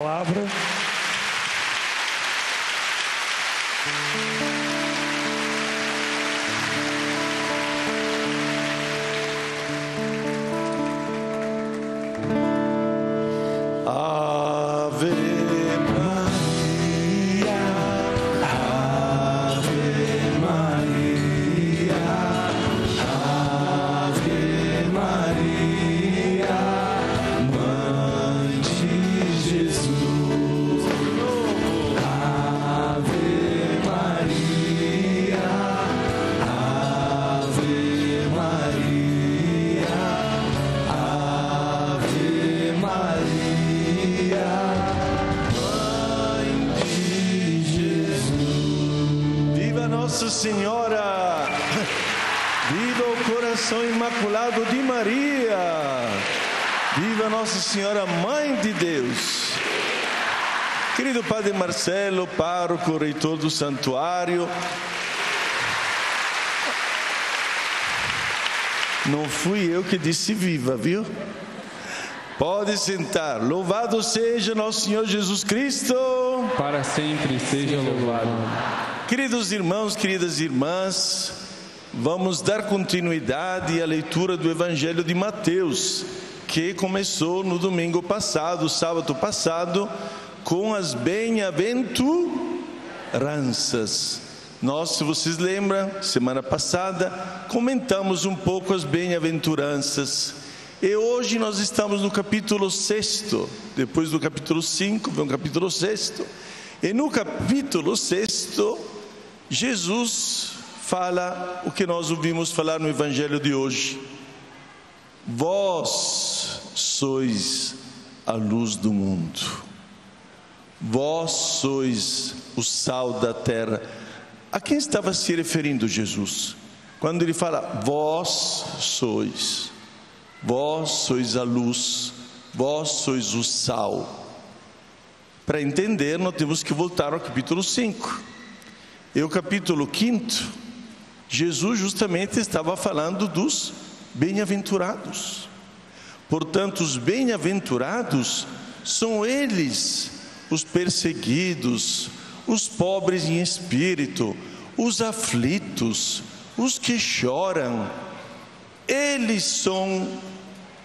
Palavra. Ave Maria, Ave Maria, Ave Maria, Mãe de Jesus. Ave Maria, Ave Maria, Ave Maria, Mãe de Jesus. Viva Nossa Senhora! Viva o coração imaculado de Maria! Viva Nossa Senhora, Mãe de Deus! Querido Padre Marcelo, pároco, reitor do santuário, não fui eu que disse viva, viu? Pode sentar. Louvado seja nosso Senhor Jesus Cristo. Para sempre seja louvado. Queridos irmãos, queridas irmãs, vamos dar continuidade à leitura do Evangelho de Mateus, que começou no domingo passado, sábado passado, com as bem-aventuranças. Nós, se vocês lembram, semana passada, comentamos um pouco as bem-aventuranças. E hoje nós estamos no capítulo 6, depois do capítulo 5, vem o capítulo 6. E no capítulo 6, Jesus fala o que nós ouvimos falar no Evangelho de hoje. Vós sois a luz do mundo. Vós sois o sal da terra. A quem estava se referindo Jesus? Quando ele fala, vós sois a luz, vós sois o sal. Para entender, nós temos que voltar ao capítulo 5. E o capítulo 5, Jesus justamente estava falando dos bem-aventurados. Portanto, os bem-aventurados são eles, os perseguidos, os pobres em espírito, os aflitos, os que choram. Eles são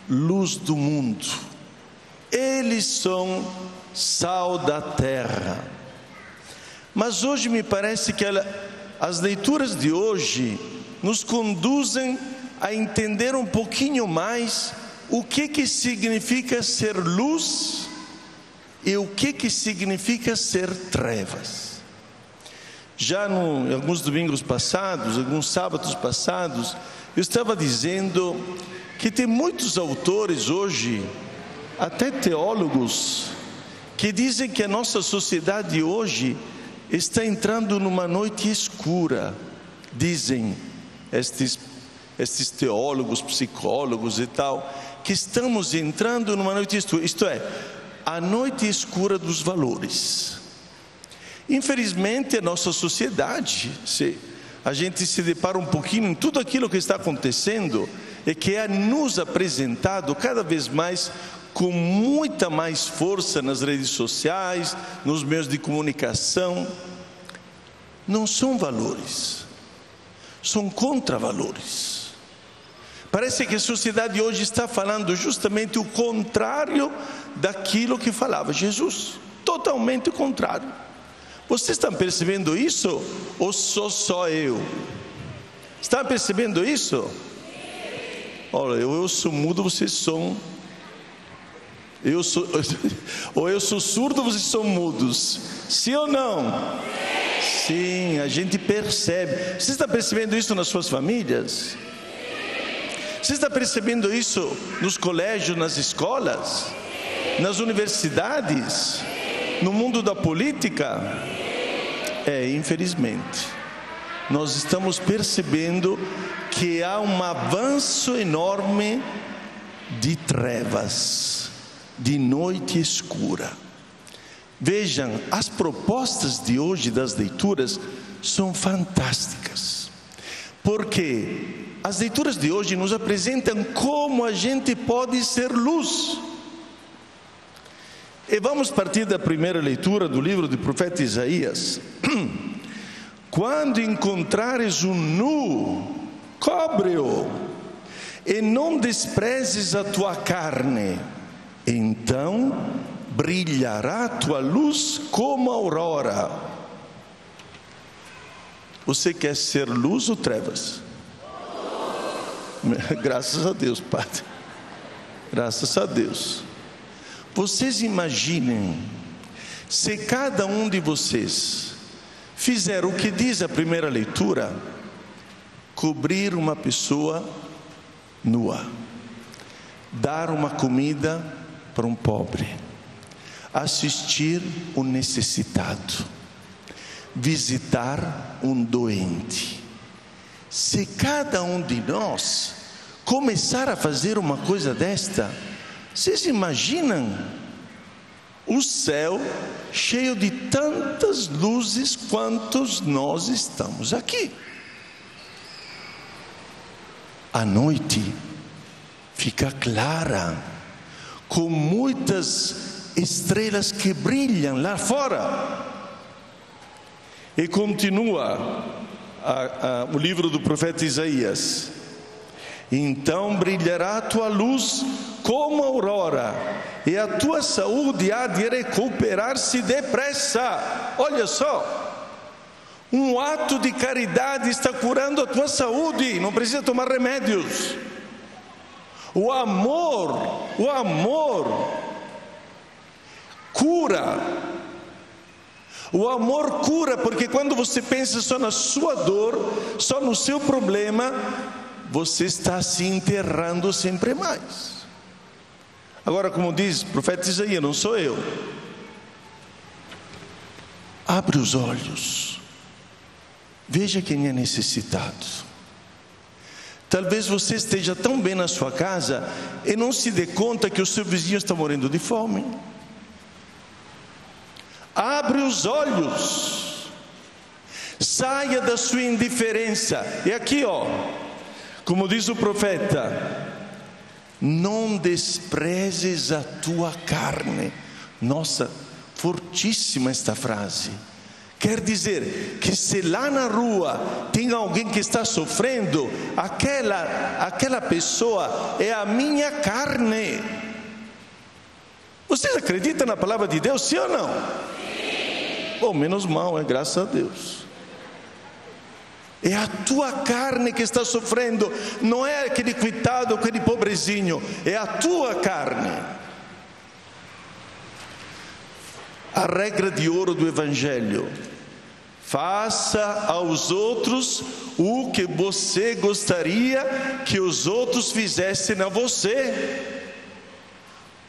luz do mundo, eles são sal da terra. Mas hoje me parece que as leituras de hoje nos conduzem a entender um pouquinho mais o que significa ser luz e o que significa ser trevas. Já em alguns domingos passados, alguns sábados passados, eu estava dizendo que tem muitos autores hoje, até teólogos, que dizem que a nossa sociedade hoje está entrando numa noite escura. Dizem estes teólogos, psicólogos e tal, que estamos entrando numa noite escura, isto é, a noite escura dos valores. Infelizmente, a nossa sociedade, a gente se depara um pouquinho em tudo aquilo que está acontecendo e que é nos apresentado cada vez mais com muita mais força nas redes sociais, nos meios de comunicação. Não são valores, são contravalores. Parece que a sociedade hoje está falando justamente o contrário daquilo que falava Jesus, totalmente o contrário. Vocês estão percebendo isso? Ou sou só eu? Estão percebendo isso? Olha, eu sou mudo, vocês são... Ou eu sou surdo, vocês são mudos. Sim ou não? Sim, a gente percebe. Você está percebendo isso nas suas famílias? Você está percebendo isso nos colégios, nas escolas? Nas universidades? No mundo da política? Infelizmente, nós estamos percebendo que há um avanço enorme de trevas, de noite escura. Vejam, as propostas de hoje das leituras são fantásticas, porque as leituras de hoje nos apresentam como a gente pode ser luz. E vamos partir da primeira leitura do livro do profeta Isaías. Quando encontrares um nu, cobre-o, e não desprezes a tua carne, então brilhará a tua luz como a aurora. Você quer ser luz ou trevas? Graças a Deus, Padre. Graças a Deus. Vocês imaginem, se cada um de vocês fizer o que diz a primeira leitura, cobrir uma pessoa nua, dar uma comida para um pobre, assistir um necessitado, visitar um doente. Se cada um de nós começar a fazer uma coisa desta, vocês imaginam o céu cheio de tantas luzes quantos nós estamos aqui? A noite fica clara, com muitas estrelas que brilham lá fora. E continua o livro do profeta Isaías: então brilhará a tua luz como a aurora, e a tua saúde há de recuperar-se depressa. Olha só, um ato de caridade está curando a tua saúde, não precisa tomar remédios. O amor cura. O amor cura, porque quando você pensa só na sua dor, só no seu problema, você está se enterrando sempre mais. Agora, como diz o profeta Isaías, não sou eu. Abre os olhos, veja quem é necessitado. Talvez você esteja tão bem na sua casa e não se dê conta que o seu vizinho está morrendo de fome. Abre os olhos, saia da sua indiferença. E aqui, como diz o profeta, não desprezes a tua carne. Nossa, fortíssima esta frase. Quer dizer que se lá na rua tem alguém que está sofrendo, aquela pessoa é a minha carne. Vocês acreditam na palavra de Deus, sim ou não? Sim. Bom, menos mal, graças a Deus. É a tua carne que está sofrendo, não é aquele coitado, aquele pobrezinho, é a tua carne. A regra de ouro do Evangelho: faça aos outros o que você gostaria que os outros fizessem a você.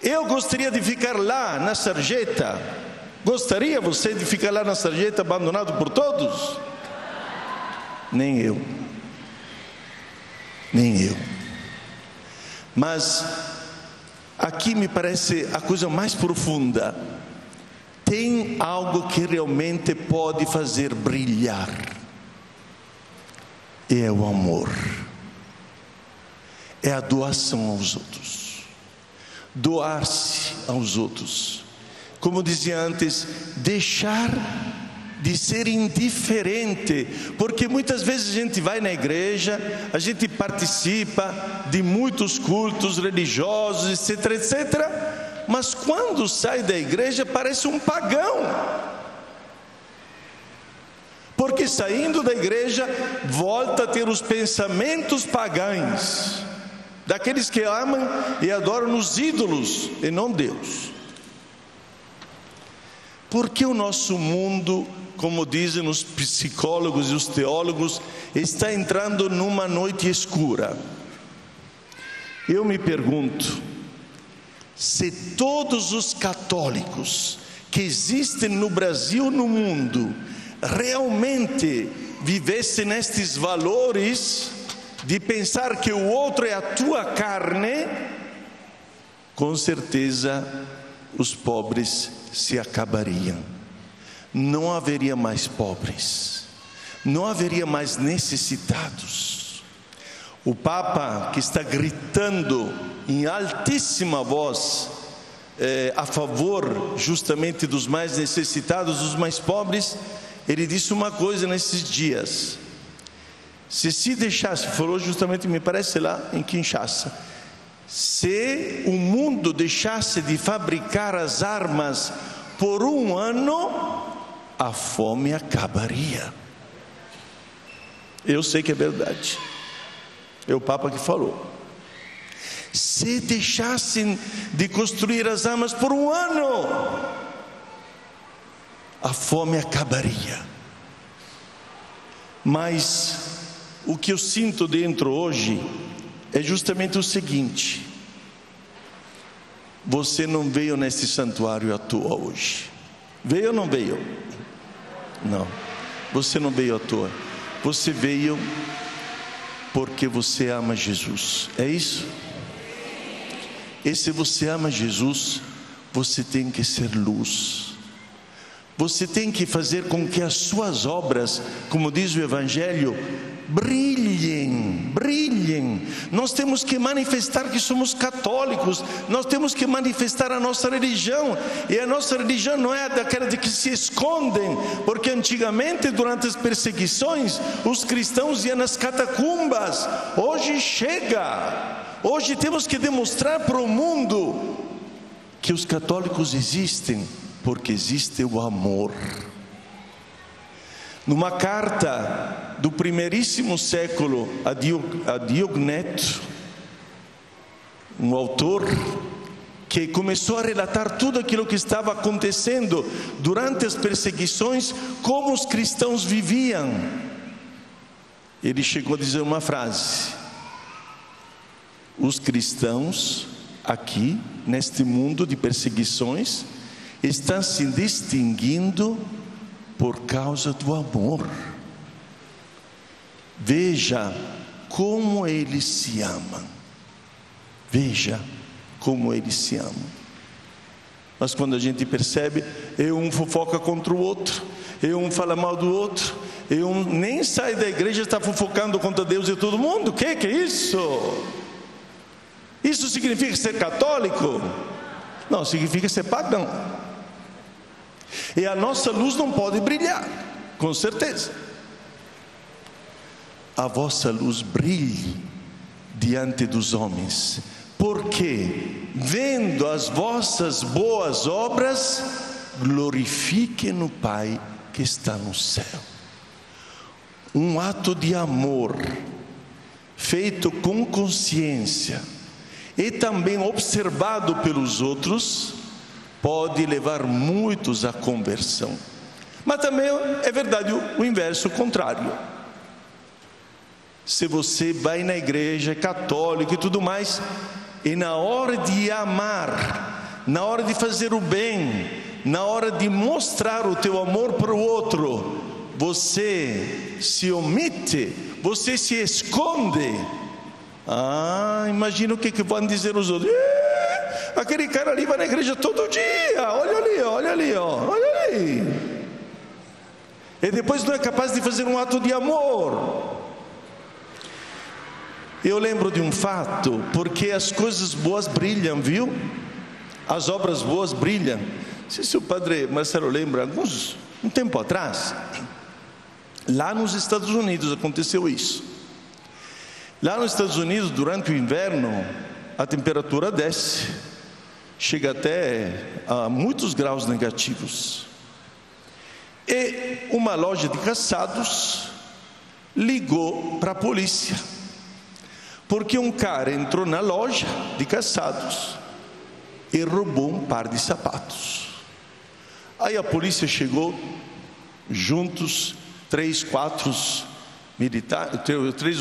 Eu gostaria de ficar lá na sarjeta. Gostaria você de ficar lá na sarjeta abandonado por todos? Nem eu. Mas aqui me parece a coisa mais profunda. Tem algo que realmente pode fazer brilhar. É o amor. É a doação aos outros. Doar-se aos outros. Como dizia antes, deixar de ser indiferente, porque muitas vezes a gente vai na igreja, a gente participa de muitos cultos religiosos, etc, etc, mas quando sai da igreja parece um pagão, porque saindo da igreja volta a ter os pensamentos pagãos, daqueles que amam e adoram os ídolos e não Deus. Porque o nosso mundo, como dizem os psicólogos e os teólogos, está entrando numa noite escura. Eu me pergunto, se todos os católicos que existem no Brasil e no mundo realmente vivessem nestes valores de pensar que o outro é a tua carne, com certeza os pobres se acabariam. Não haveria mais pobres, não haveria mais necessitados. O Papa, que está gritando em altíssima voz a favor justamente dos mais necessitados, dos mais pobres, ele disse uma coisa nesses dias: se deixasse, falou justamente, me parece lá em Kinshasa, se o mundo deixasse de fabricar as armas por um ano, a fome acabaria. Eu sei que é verdade, é o Papa que falou. Se deixassem de construir as armas por um ano, a fome acabaria. Mas o que eu sinto dentro hoje é justamente o seguinte: você não veio nesse santuário à toa hoje. Veio ou não veio? Não, você não veio à toa. Você veio porque você ama Jesus, é isso? E se você ama Jesus, você tem que ser luz. Você tem que fazer com que as suas obras, como diz o Evangelho, brilhem, brilhem. Nós temos que manifestar que somos católicos, nós temos que manifestar a nossa religião, e a nossa religião não é daquela de que se escondem, porque antigamente, durante as perseguições, os cristãos iam nas catacumbas. Hoje chega, hoje temos que demonstrar para o mundo que os católicos existem, porque existe o amor. Numa carta do primeiríssimo século a Diogneto, um autor que começou a relatar tudo aquilo que estava acontecendo durante as perseguições, como os cristãos viviam, ele chegou a dizer uma frase: os cristãos aqui, neste mundo de perseguições, estão se distinguindo por causa do amor. Veja como eles se amam. Veja como eles se amam. Mas quando a gente percebe, um fofoca contra o outro, um fala mal do outro, um nem sai da igreja, está fofocando contra Deus e todo mundo. Que é isso? Isso significa ser católico? Não, significa ser pagão. E a nossa luz não pode brilhar, com certeza. A vossa luz brilhe diante dos homens, porque vendo as vossas boas obras, glorifiquem o Pai que está no céu. Um ato de amor feito com consciência e também observado pelos outros pode levar muitos à conversão. Mas também é verdade o inverso, o contrário. Se você vai na igreja, é católico e tudo mais, e na hora de amar, na hora de fazer o bem, na hora de mostrar o teu amor para o outro, você se omite, você se esconde. Imagina o que vão dizer os outros. Aquele cara ali vai na igreja todo dia, olha ali, olha ali, olha ali. E depois não é capaz de fazer um ato de amor. Eu lembro de um fato, porque as coisas boas brilham, viu? As obras boas brilham. Não sei se o padre Marcelo lembra, um tempo atrás, lá nos Estados Unidos aconteceu isso. Lá nos Estados Unidos, durante o inverno, a temperatura desce, chega até a muitos graus negativos. E uma loja de calçados ligou para a polícia, porque um cara entrou na loja de calçados e roubou um par de sapatos. Aí a polícia chegou, juntos, 3 ou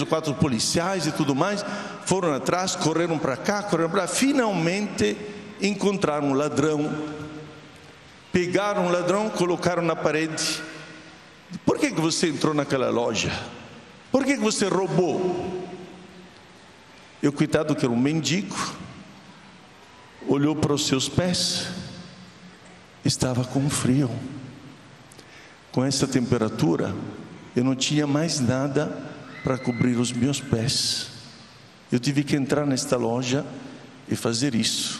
4 policiais e tudo mais, foram atrás, correram para cá, finalmente encontraram um ladrão, pegaram o ladrão, colocaram na parede. Por que você entrou naquela loja? Por que você roubou? E o coitado, que era um mendigo, olhou para os seus pés, estava com frio. Com essa temperatura, eu não tinha mais nada para cobrir os meus pés. Eu tive que entrar nesta loja e fazer isso.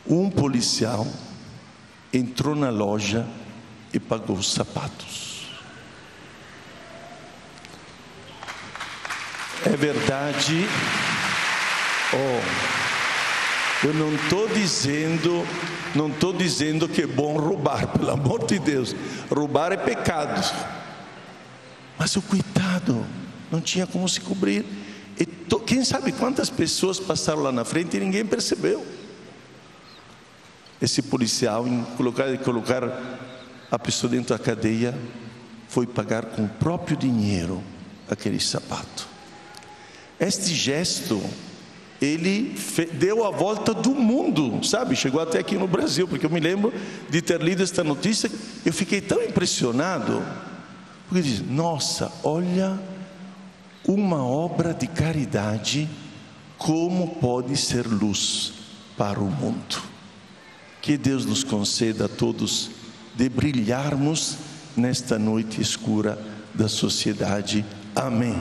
um policial entrou na loja e pagou os sapatos. É verdade. Eu não estou dizendo que é bom roubar, pelo amor de Deus. Roubar é pecado. Mas o coitado não tinha como se cobrir. E quem sabe quantas pessoas passaram lá na frente e ninguém percebeu. Esse policial, em colocar a pessoa dentro da cadeia, foi pagar com o próprio dinheiro aquele sapato. Este gesto, ele deu a volta do mundo, sabe? Chegou até aqui no Brasil, porque eu me lembro de ter lido esta notícia. Eu fiquei tão impressionado, porque diz: nossa, olha, uma obra de caridade, como pode ser luz para o mundo. Que Deus nos conceda a todos de brilharmos nesta noite escura da sociedade. Amém.